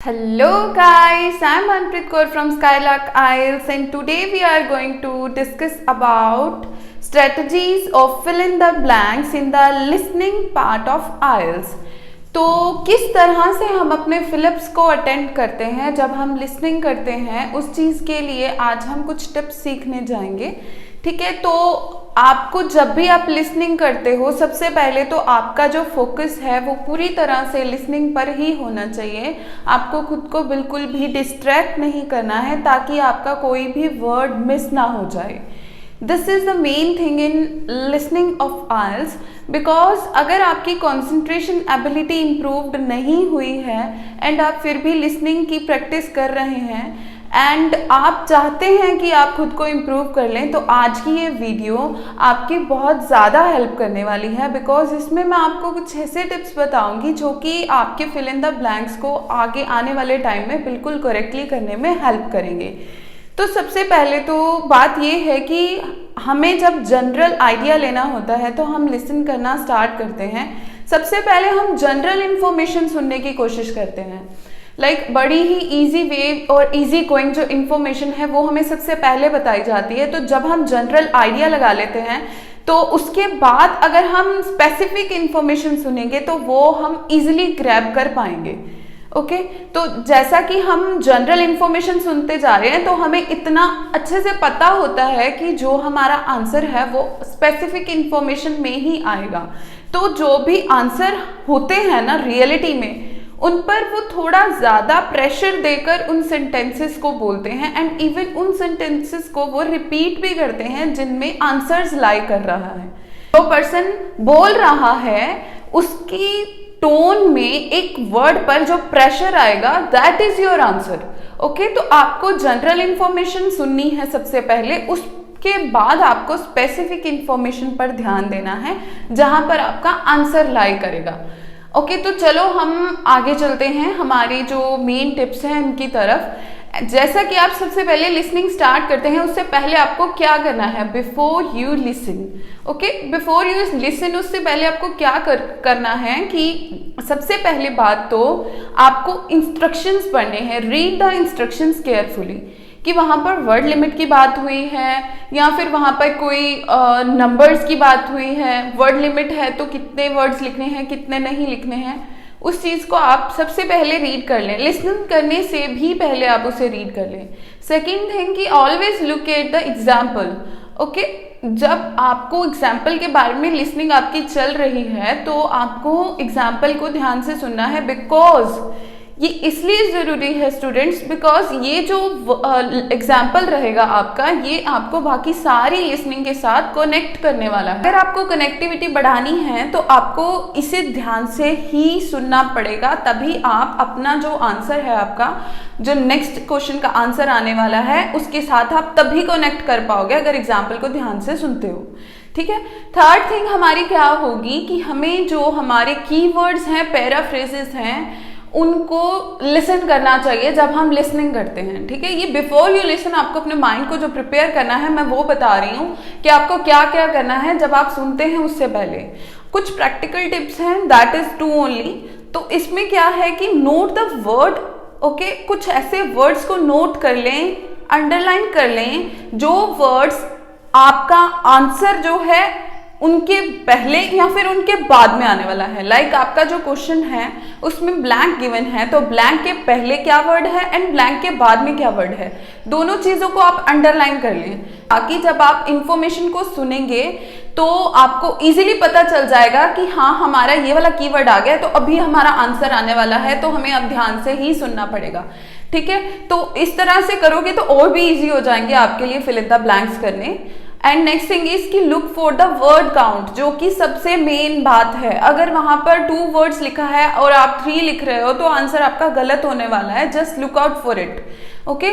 Hello guys, I'm Manpreet Kaur from Skylark IELTS and today we are going to discuss about strategies of fill in the blanks in the listening part of IELTS। तो किस तरह से हम अपने Philips को attend करते हैं जब हम लिसनिंग करते हैं, उस चीज़ के लिए आज हम कुछ टिप्स सीखने जाएंगे। ठीक है, तो आपको जब भी आप लिसनिंग करते हो, सबसे पहले तो आपका जो फोकस है वो पूरी तरह से लिसनिंग पर ही होना चाहिए। आपको खुद को बिल्कुल भी डिस्ट्रैक्ट नहीं करना है ताकि आपका कोई भी वर्ड मिस ना हो जाए। This is the main thing in listening of IELTS, because अगर आपकी कॉन्सेंट्रेशन एबिलिटी इम्प्रूव्ड नहीं हुई है एंड आप फिर भी लिसनिंग की प्रैक्टिस कर रहे हैं एंड आप चाहते हैं कि आप खुद को इम्प्रूव कर लें, तो आज की ये वीडियो आपकी बहुत ज़्यादा हेल्प करने वाली है। बिकॉज इसमें मैं आपको कुछ ऐसे टिप्स बताऊंगी जो कि आपके फिल इन द ब्लैंक्स को आगे आने वाले टाइम में बिल्कुल करेक्टली करने में हेल्प करेंगे। तो सबसे पहले तो बात ये है कि हमें जब जनरल आइडिया लेना होता है तो हम लिसन करना स्टार्ट करते हैं। सबसे पहले हम जनरल इन्फॉर्मेशन सुनने की कोशिश करते हैं। बड़ी ही इजी वे और इजी गोइंग जो इन्फॉर्मेशन है वो हमें सबसे पहले बताई जाती है। तो जब हम जनरल आइडिया लगा लेते हैं तो उसके बाद अगर हम स्पेसिफिक इन्फॉर्मेशन सुनेंगे तो वो हम इजीली ग्रैब कर पाएंगे। ओके, तो जैसा कि हम जनरल इन्फॉर्मेशन सुनते जा रहे हैं तो हमें इतना अच्छे से पता होता है कि जो हमारा आंसर है वो स्पेसिफिक इन्फॉर्मेशन में ही आएगा। तो जो भी आंसर होते हैं ना रियलिटी में, उन पर वो थोड़ा ज़्यादा प्रेशर देकर उन सेंटेंसेस को बोलते हैं एंड इवन उन सेंटेंसेस को वो रिपीट भी करते हैं जिनमें आंसर्स लाई कर रहा है। जो पर्सन बोल रहा है उसकी टोन में एक वर्ड पर जो प्रेशर आएगा, that is your answer. Okay, तो आपको जनरल इंफॉर्मेशन सुननी है सबसे पहले, उसके बाद आपको स्पेसिफिक इंफॉर्मेशन पर ध्यान देना है जहां पर आपका आंसर लाई करेगा। ओके, तो चलो हम आगे चलते हैं हमारी जो मेन टिप्स हैं उनकी तरफ। जैसा कि आप सबसे पहले लिसनिंग स्टार्ट करते हैं, उससे पहले आपको क्या करना है, before you listen. Okay, before you listen उससे पहले आपको क्या करना है कि सबसे पहली बात तो आपको इंस्ट्रक्शंस पढ़ने हैं। रीड द इंस्ट्रक्शंस केयरफुली कि वहाँ पर वर्ड लिमिट की बात हुई है या फिर वहाँ पर कोई नंबर्स की बात हुई है। वर्ड लिमिट है तो कितने वर्ड्स लिखने हैं, कितने नहीं लिखने हैं, उस चीज़ को आप सबसे पहले रीड कर लें। लिसन करने से भी पहले आप उसे रीड कर लें। सेकेंड थिंग कि always look at the example. Okay, जब आपको एग्जाम्पल के बारे में लिसनिंग आपकी चल रही है तो आपको एग्जाम्पल को ध्यान से सुनना है। बिकॉज ये इसलिए ज़रूरी है स्टूडेंट्स, बिकॉज ये जो एग्जाम्पल रहेगा आपका, ये आपको बाकी सारी लिसनिंग के साथ कनेक्ट करने वाला है। अगर आपको कनेक्टिविटी बढ़ानी है तो आपको इसे ध्यान से ही सुनना पड़ेगा, तभी आप अपना जो आंसर है, आपका जो नेक्स्ट क्वेश्चन का आंसर आने वाला है, उसके साथ आप तभी कनेक्ट कर पाओगे अगर एग्जाम्पल को ध्यान से सुनते हो। ठीक है, थर्ड थिंग हमारी क्या होगी कि हमें जो हमारे कीवर्ड्स हैं, पैराफ्रेजेस हैं, उनको लिसन करना चाहिए जब हम लिसनिंग करते हैं। ठीक है, ये बिफोर यू लिसन आपको अपने माइंड को जो प्रिपेयर करना है, मैं वो बता रही हूँ कि आपको क्या क्या करना है जब आप सुनते हैं उससे पहले। कुछ प्रैक्टिकल टिप्स हैं, दैट इज टू ओनली। तो इसमें क्या है कि नोट द वर्ड। ओके, कुछ ऐसे वर्ड्स को नोट कर लें, अंडरलाइन कर लें जो वर्ड्स आपका आंसर जो है उनके पहले या फिर उनके बाद में आने वाला है। लाइक आपका जो क्वेश्चन है उसमें ब्लैंक गिवन है, तो ब्लैंक के पहले क्या वर्ड है एंड ब्लैंक के बाद में क्या वर्ड है, दोनों चीज़ों को आप अंडरलाइन कर लें ताकि जब आप इंफॉर्मेशन को सुनेंगे तो आपको इजीली पता चल जाएगा कि हाँ, हमारा ये वाला कीवर्ड आ गया तो अभी हमारा आंसर आने वाला है, तो हमें अब ध्यान से ही सुनना पड़ेगा। ठीक है, तो इस तरह से करोगे तो और भी ईजी हो जाएंगे आपके लिए फिल इन द ब्लैंक्स करने। एंड नेक्स्ट थिंग इज कि look for the word count, जो कि सबसे मेन बात है। अगर वहां पर 2 वर्ड्स लिखा है और आप 3 लिख रहे हो तो आंसर आपका गलत होने वाला है। Just look out for it. Okay,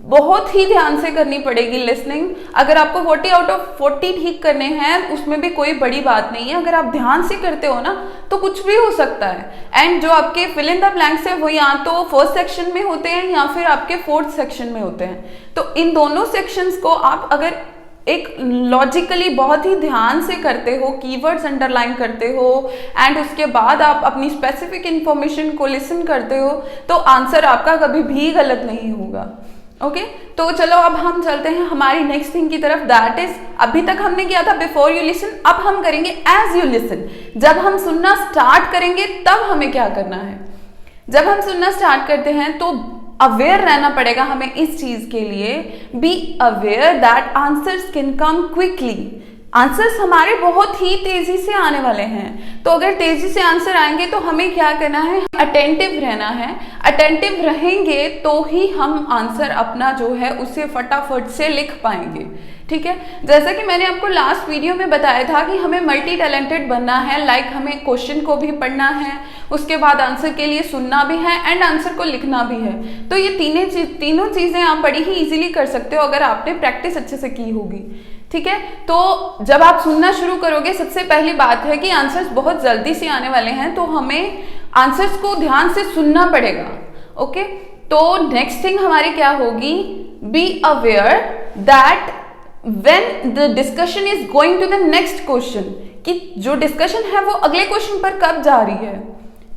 बहुत ही ध्यान से करनी पड़ेगी लिसनिंग। अगर आपको 40 आउट ऑफ 40 ठीक करने हैं उसमें भी कोई बड़ी बात नहीं है। अगर आप ध्यान से करते हो ना तो कुछ भी हो सकता है। एंड जो आपके फिल इन द ब्लैंक्स है वो या तो फर्स्ट सेक्शन में होते हैं या फिर आपके फोर्थ सेक्शन में होते हैं। तो इन दोनों सेक्शंस को आप अगर एक लॉजिकली बहुत ही ध्यान से करते हो, कीवर्ड्स अंडरलाइन करते हो एंड उसके बाद आप अपनी स्पेसिफिक इंफॉर्मेशन को लिसन करते हो, तो आंसर आपका कभी भी गलत नहीं होगा। ओके तो चलो अब हम चलते हैं हमारी नेक्स्ट थिंग की तरफ, दैट इज अभी तक हमने किया था बिफोर यू लिसन, अब हम करेंगे एज यू लिसन। जब हम सुनना स्टार्ट करेंगे तब हमें क्या करना है, जब हम सुनना स्टार्ट करते हैं तो अवेयर रहना पड़ेगा हमें इस चीज के लिए, B aware that answers can come quickly. Answers हमारे बहुत ही तेजी से आने वाले हैं, तो अगर तेजी से आंसर आएंगे तो हमें क्या करना है, अटेंटिव रहना है। अटेंटिव रहेंगे तो ही हम आंसर अपना जो है उसे फटाफट से लिख पाएंगे। ठीक है, जैसा कि मैंने आपको लास्ट वीडियो में बताया था कि हमें मल्टी टैलेंटेड बनना है, लाइक हमें क्वेश्चन को भी पढ़ना है, उसके बाद आंसर के लिए सुनना भी है एंड आंसर को लिखना भी है। तो ये तीनों चीजें आप बड़ी ही इजीली कर सकते हो अगर आपने प्रैक्टिस अच्छे से की होगी। ठीक है, तो जब आप सुनना शुरू करोगे, सबसे पहली बात है कि आंसर्स बहुत जल्दी से आने वाले हैं, तो हमें आंसर्स को ध्यान से सुनना पड़ेगा। ओके, तो नेक्स्ट थिंग हमारी क्या होगी, be aware that when the discussion is going to the next question, कि जो डिस्कशन है वो अगले क्वेश्चन पर कब जा रही है।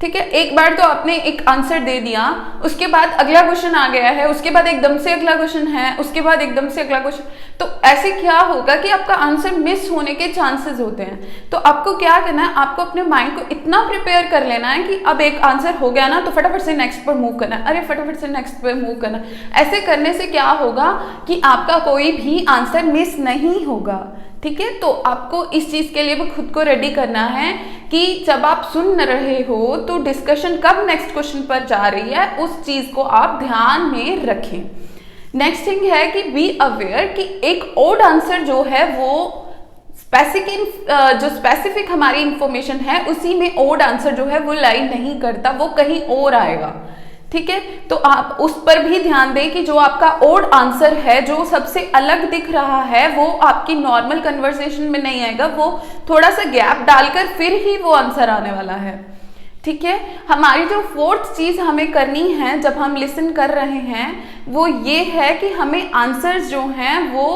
ठीक है, एक बार तो आपने एक आंसर दे दिया, उसके बाद अगला क्वेश्चन आ गया है, उसके बाद एकदम से अगला क्वेश्चन है, उसके बाद एकदम से अगला क्वेश्चन, तो ऐसे क्या होगा कि आपका आंसर मिस होने के चांसेस होते हैं। तो आपको क्या करना है, आपको अपने माइंड को इतना प्रिपेयर कर लेना है कि अब एक आंसर हो गया ना, तो फटाफट से नेक्स्ट पर मूव करना है, अरे फटाफट से नेक्स्ट पर मूव करना है। ऐसे करने से क्या होगा कि आपका कोई भी आंसर मिस नहीं होगा। ठीक है, तो आपको इस चीज के लिए भी खुद को रेडी करना है कि जब आप सुन रहे हो तो डिस्कशन कब नेक्स्ट क्वेश्चन पर जा रही है, उस चीज को आप ध्यान में रखें। नेक्स्ट थिंग है कि बी अवेयर कि एक ओड आंसर जो है वो स्पेसिफिक हमारी इंफॉर्मेशन है उसी में ओड आंसर जो है वो लाई नहीं करता, वो कहीं और आएगा। ठीक है, तो आप उस पर भी ध्यान दें कि जो आपका ओड आंसर है, जो सबसे अलग दिख रहा है, वो आपकी नॉर्मल कन्वर्सेशन में नहीं आएगा, वो थोड़ा सा गैप डालकर फिर ही वो आंसर आने वाला है। ठीक है, हमारी जो फोर्थ चीज हमें करनी है जब हम लिसन कर रहे हैं वो ये है कि हमें आंसर्स जो हैं वो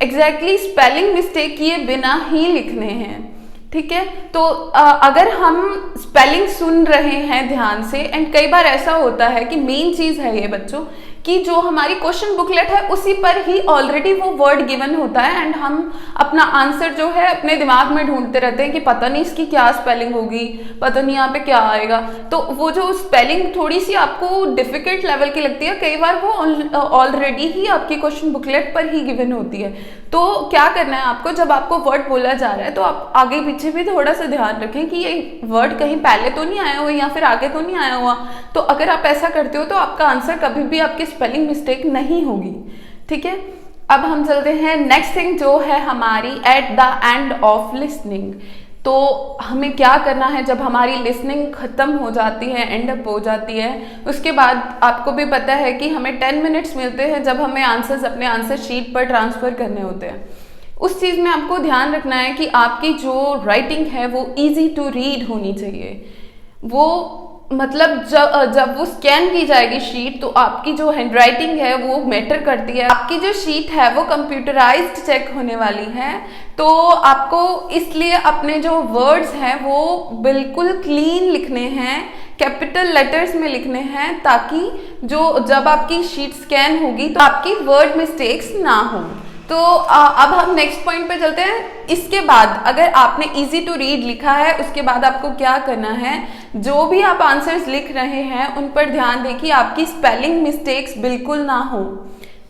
एग्जैक्टली स्पेलिंग मिस्टेक किए बिना ही लिखने हैं। ठीक है, तो अगर हम स्पेलिंग सुन रहे हैं ध्यान से, एंड कई बार ऐसा होता है कि मेन चीज है ये बच्चों कि जो हमारी क्वेश्चन बुकलेट है उसी पर ही ऑलरेडी वो वर्ड गिवन होता है एंड हम अपना आंसर जो है अपने दिमाग में ढूंढते रहते हैं कि पता नहीं इसकी क्या स्पेलिंग होगी, पता नहीं यहाँ पे क्या आएगा। तो वो जो स्पेलिंग थोड़ी सी आपको डिफिकल्ट लेवल की लगती है, कई बार वो ऑलरेडी ही आपकी क्वेश्चन बुकलेट पर ही गिवन होती है। तो क्या करना है आपको, जब आपको वर्ड बोला जा रहा है तो आप आगे पीछे भी थोड़ा सा ध्यान रखें कि ये वर्ड कहीं पहले तो नहीं आया हुआ या फिर आगे तो नहीं आया हुआ। तो अगर आप ऐसा करते हो तो आपका आंसर कभी भी आपकी स्पेलिंग मिस्टेक नहीं होगी। ठीक है, अब हम चलते हैं नेक्स्ट थिंग जो है हमारी at the end of listening. तो हमें क्या करना है जब हमारी लिसनिंग खत्म हो जाती है, एंड अप हो जाती है, उसके बाद आपको भी पता है कि हमें 10 मिनट्स मिलते हैं जब हमें आंसर्स अपने आंसर शीट पर ट्रांसफर करने होते हैं। उस चीज में आपको ध्यान रखना है कि आपकी जो राइटिंग है वो इजी टू रीड होनी चाहिए। वो मतलब जब वो स्कैन की जाएगी शीट तो आपकी जो हैंडराइटिंग है वो मैटर करती है। आपकी जो शीट है वो कंप्यूटराइज्ड चेक होने वाली है, तो आपको इसलिए अपने जो वर्ड्स हैं वो बिल्कुल क्लीन लिखने हैं, कैपिटल लेटर्स में लिखने हैं, ताकि जब आपकी शीट स्कैन होगी तो आपकी वर्ड मिस्टेक्स ना हो। तो अब हम नेक्स्ट पॉइंट पे चलते हैं। इसके बाद अगर आपने इजी टू रीड लिखा है, उसके बाद आपको क्या करना है, जो भी आप आंसर्स लिख रहे हैं उन पर ध्यान दें कि आपकी स्पेलिंग मिस्टेक्स बिल्कुल ना हो।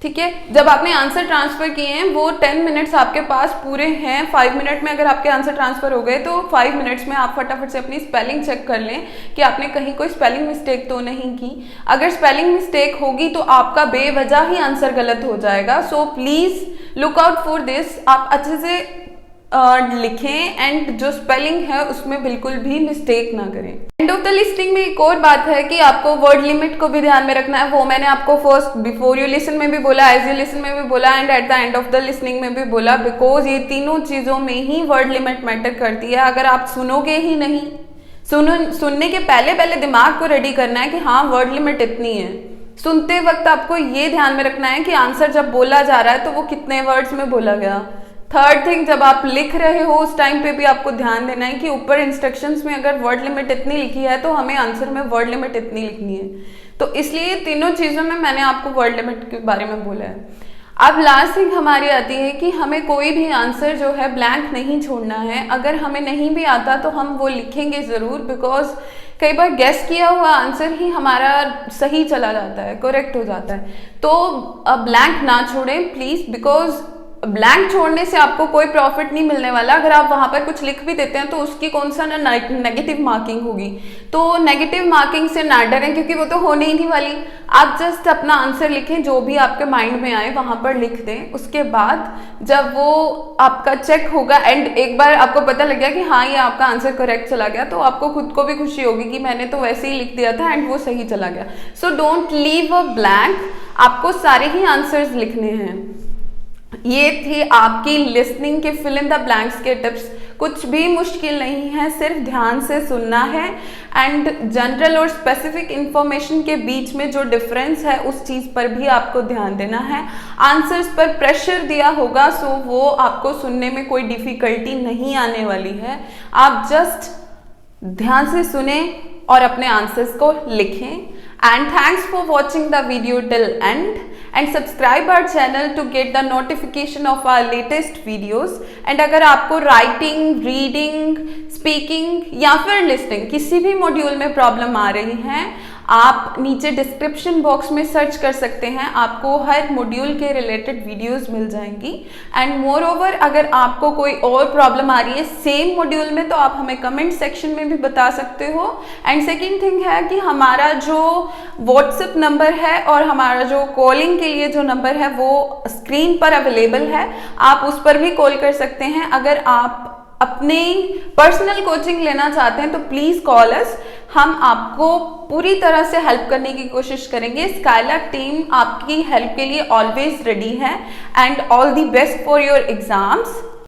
ठीक है, जब आपने आंसर ट्रांसफर किए हैं वो 10 मिनट्स आपके पास पूरे हैं। 5 मिनट में अगर आपके आंसर ट्रांसफर हो गए तो 5 मिनट्स में आप फटाफट से अपनी स्पेलिंग चेक कर लें कि आपने कहीं कोई स्पेलिंग मिस्टेक तो नहीं की। अगर स्पेलिंग मिस्टेक होगी तो आपका बेवजह ही आंसर गलत हो जाएगा। So please look out for this. आप अच्छे से लिखें एंड जो स्पेलिंग है उसमें बिल्कुल भी मिस्टेक ना करें। एंड ऑफ द लिस्टिंग में एक और बात है कि आपको वर्ड लिमिट को भी ध्यान में रखना है। वो मैंने आपको फर्स्ट बिफोर यू लिसन में भी बोला, एज यू लिसन में भी बोला and at the end of the listening में भी बोला, बिकॉज ये तीनों चीजों में ही वर्ड लिमिट मैटर करती है। अगर आप सुनोगे ही नहीं, सुनने के पहले दिमाग को रेडी करना है कि हाँ वर्ड लिमिट इतनी है। सुनते वक्त आपको ये ध्यान में रखना है कि आंसर जब बोला जा रहा है तो वो कितने वर्ड्स में बोला गया, थर्ड थिंग, जब आप लिख रहे हो उस टाइम पे भी आपको ध्यान देना है कि ऊपर इंस्ट्रक्शंस में अगर वर्ड लिमिट इतनी लिखी है तो हमें आंसर में वर्ड लिमिट इतनी लिखनी है। तो इसलिए तीनों चीज़ों में मैंने आपको वर्ड लिमिट के बारे में बोला है। अब लास्ट थिंग हमारी आती है कि हमें कोई भी आंसर जो है ब्लैंक नहीं छोड़ना है। अगर हमें नहीं भी आता तो हम वो लिखेंगे ज़रूर, बिकॉज कई बार गेस किया हुआ आंसर ही हमारा सही चला जाता है, करेक्ट हो जाता है। तो ब्लैंक ना छोड़ें प्लीज़, बिकॉज ब्लैंक छोड़ने से आपको कोई प्रॉफिट नहीं मिलने वाला। अगर आप वहां पर कुछ लिख भी देते हैं तो उसकी कौन सा ना नेगेटिव मार्किंग होगी। तो नेगेटिव मार्किंग से ना डरें, क्योंकि वो तो होने ही नहीं वाली। आप जस्ट अपना आंसर लिखें, जो भी आपके माइंड में आए वहां पर लिख दें। उसके बाद जब वो आपका चेक होगा एंड एक बार आपको पता लग गया कि हाँ ये आपका आंसर करेक्ट चला गया, तो आपको खुद को भी खुशी होगी कि मैंने तो वैसे ही लिख दिया था एंड वो सही चला गया। So don't leave a blank, आपको सारे ही आंसर्स लिखने हैं। ये थी आपकी लिसनिंग के फिल इन द ब्लैंक्स के टिप्स। कुछ भी मुश्किल नहीं है, सिर्फ ध्यान से सुनना है एंड जनरल और स्पेसिफिक इंफॉर्मेशन के बीच में जो डिफरेंस है उस चीज़ पर भी आपको ध्यान देना है। आंसर्स पर प्रेशर दिया होगा, सो वो आपको सुनने में कोई डिफिकल्टी नहीं आने वाली है। आप जस्ट ध्यान से सुने और अपने आंसर्स को लिखें। And thanks for watching the video till end, and subscribe our channel to get the notification of our latest videos। and अगर आपको राइटिंग, रीडिंग, स्पीकिंग या फिर लिसनिंग किसी भी मॉड्यूल में प्रॉब्लम आ रही है, आप नीचे डिस्क्रिप्शन बॉक्स में सर्च कर सकते हैं, आपको हर मॉड्यूल के रिलेटेड वीडियोस मिल जाएंगी। एंड मोर ओवर, अगर आपको कोई और प्रॉब्लम आ रही है सेम मॉड्यूल में तो आप हमें कमेंट सेक्शन में भी बता सकते हो। एंड सेकेंड थिंग है कि हमारा जो व्हाट्सएप नंबर है और हमारा जो कॉलिंग के लिए जो नंबर है वो स्क्रीन पर अवेलेबल है, आप उस पर भी कॉल कर सकते हैं। अगर आप अपनी पर्सनल कोचिंग लेना चाहते हैं तो प्लीज़ कॉल अस, हम आपको पूरी तरह से हेल्प करने की कोशिश करेंगे। स्काईलार्क टीम आपकी हेल्प के लिए ऑलवेज रेडी है। And all the best for your exams.